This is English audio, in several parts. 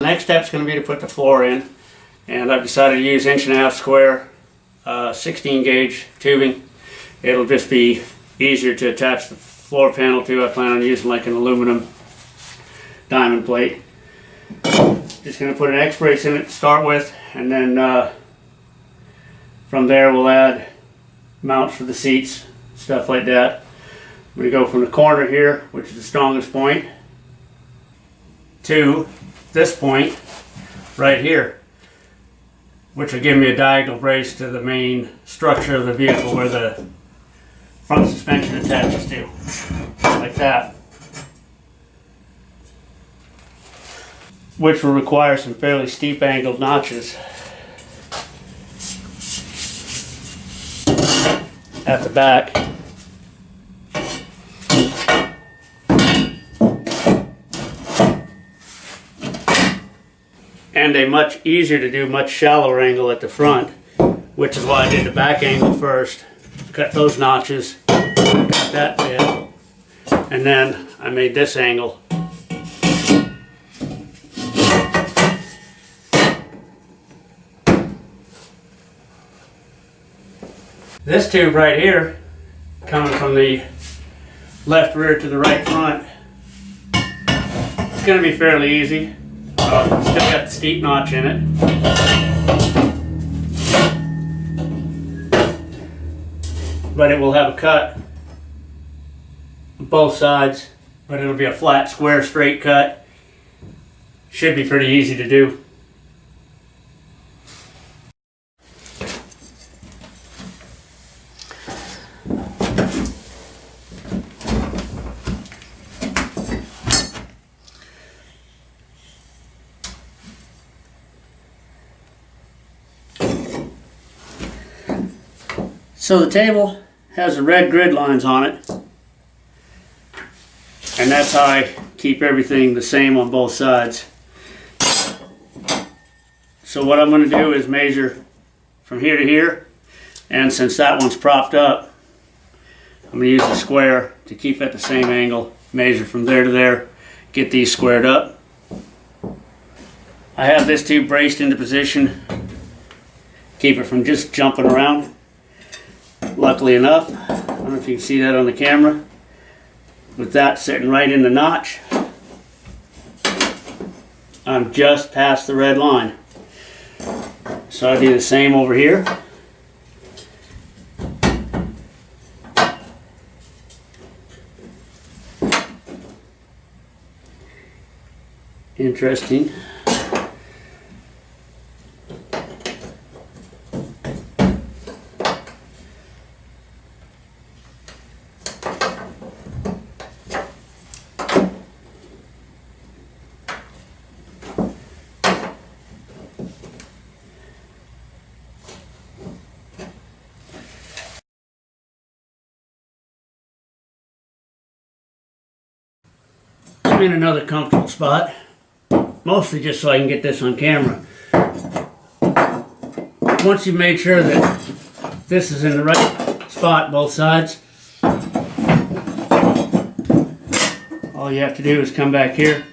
Next step is going to be to put the floor in, and I've decided to use 1.5" square 16 gauge tubing. It'll just be easier to attach the floor panel to. I plan on using like an aluminum diamond plate. Just going to put an X brace in it to start with, and then from there we'll add mounts for the seats, stuff like that. I'm going to go from the corner here, which is the strongest point, to this point right here, which will give me a diagonal brace to the main structure of the vehicle where the front suspension attaches to, like that, which will require some fairly steep angled notches at the back. And a much easier to do, much shallower angle at the front, which is why I did the back angle first. Cut those notches, got that bit, and then I made this angle. This tube right here, coming from the left rear to the right front, it's going to be fairly easy. Still got the steep notch in it. But it will have a cut on both sides, but it'll be a flat, square, straight cut. Should be pretty easy to do. So the table has the red grid lines on it, and that's how I keep everything the same on both sides. So what I'm going to do is measure from here to here, and since that one's propped up, I'm going to use the square to keep at the same angle, measure from there to there, get these squared up. I have this tube braced into position, keep it from just jumping around. Luckily enough, I don't know if you can see that on the camera, with that sitting right in the notch, I'm just past the red line. So I do the same over here. Interesting. I'm in another comfortable spot, mostly just so I can get this on camera. Once you've made sure that this is in the right spot, both sides, all you have to do is come back here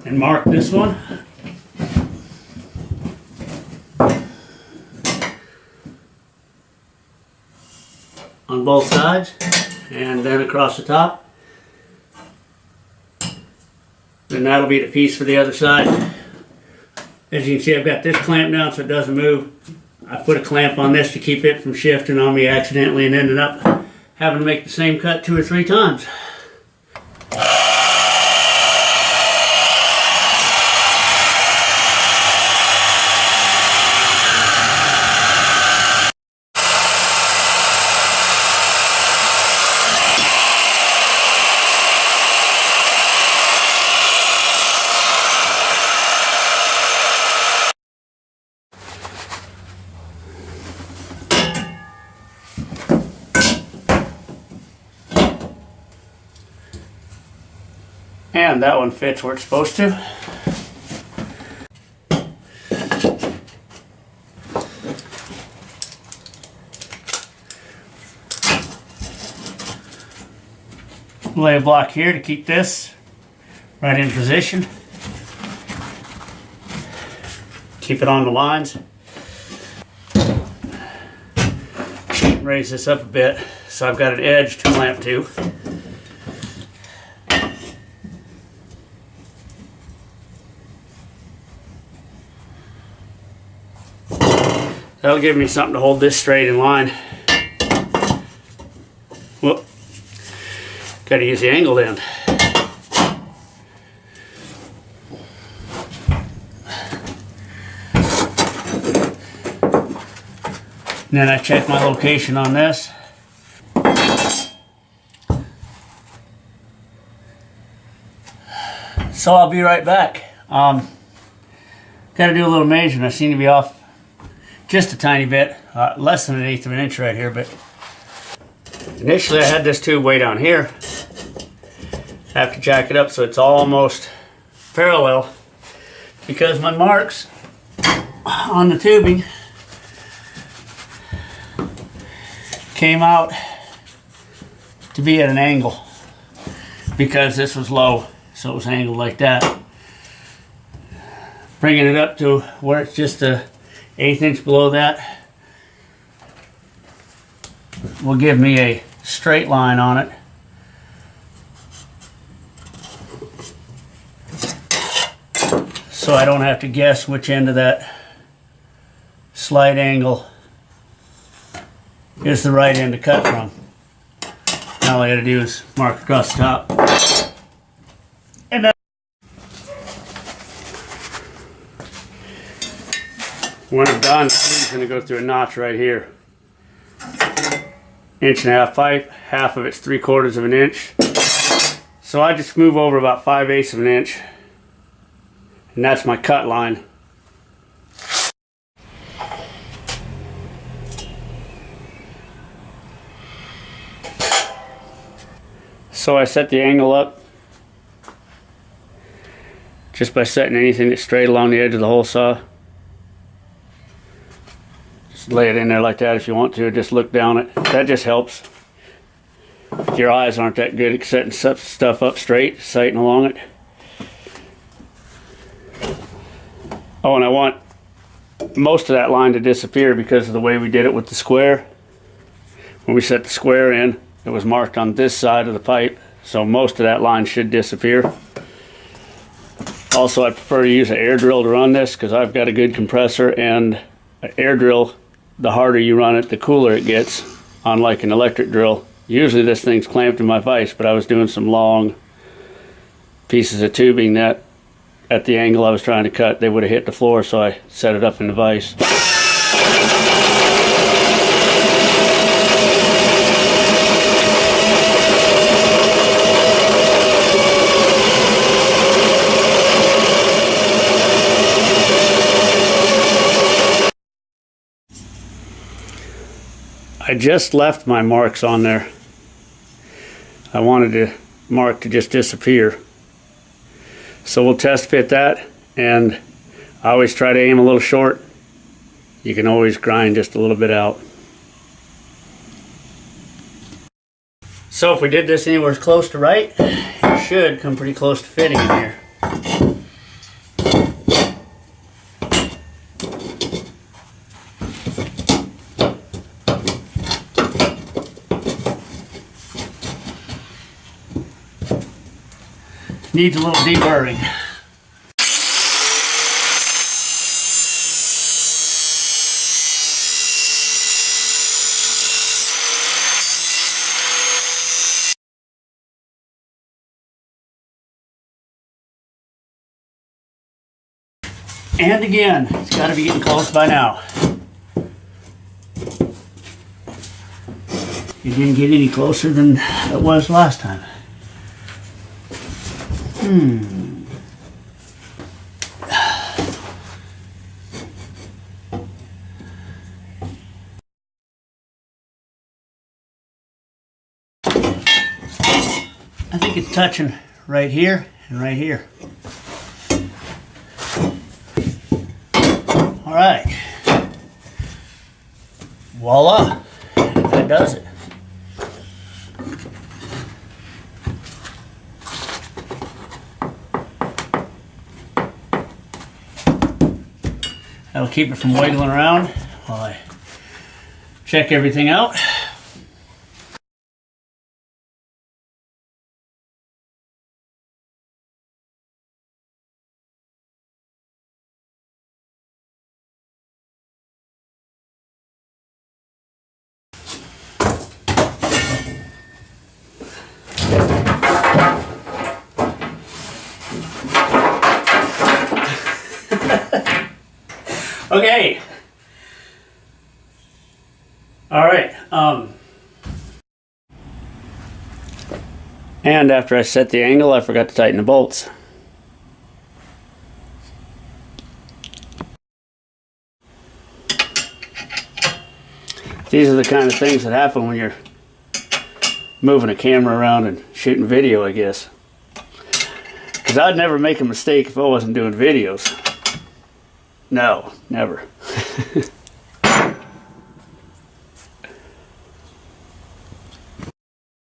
and mark this one. On both sides, and then across the top. Then that'll be the piece for the other side. As you can see, I've got this clamp down so it doesn't move. I put a clamp on this to keep it from shifting on me accidentally and ended up having to make the same cut 2 or 3 times. And that one fits where it's supposed to. lay a block here to keep this right in position. Keep it on the lines. Raise this up a bit so I've got an edge to clamp to. That'll give me something to hold this straight in line. Whoop. Got to use the angled end. And then I check my location on this. So I'll be right back. Got to do a little measuring. I seem to be off just a tiny bit, less than 1/8 of an inch right here, but initially I had this tube way down here. I have to jack it up so it's almost parallel because my marks on the tubing came out to be at an angle because this was low, so it was angled like that. Bringing it up to where it's just a 1/8 inch below that will give me a straight line on it. So I don't have to guess which end of that slight angle is the right end to cut from. Now all I gotta do is mark across the top. And then when I'm done, I'm gonna go through a notch right here. 1.5 inch pipe, half of it's 3/4 of an inch. So I just move over about 5/8 of an inch, and that's my cut line. So I set the angle up just by setting anything that's straight along the edge of the hole saw. Just lay it in there like that if you want to, just look down it. That just helps. If your eyes aren't that good at setting stuff up straight, sighting along it. Oh, and I want most of that line to disappear because of the way we did it with the square. When we set the square in, it was marked on this side of the pipe, so most of that line should disappear. Also, I prefer to use an air drill to run this because I've got a good compressor, and an air drill, the harder you run it, the cooler it gets, unlike an electric drill. Usually this thing's clamped in my vise, but I was doing some long pieces of tubing that at the angle I was trying to cut, they would have hit the floor, so I set it up in the vise. I just left my marks on there. I wanted the mark to just disappear. So we'll test fit that, and I always try to aim a little short. You can always grind just a little bit out. So if we did this anywhere close to right, it should come pretty close to fitting in here. Needs a little deburring. And again, it's got to be getting close by now. It didn't get any closer than it was last time. I think it's touching right here and right here. All right. Voila. That does it. That'll keep it from wiggling around while I check everything out. Okay. All right. And after I set the angle, I forgot to tighten the bolts. These are the kind of things that happen when you're moving a camera around and shooting video, I guess. Because I'd never make a mistake if I wasn't doing videos. No, never.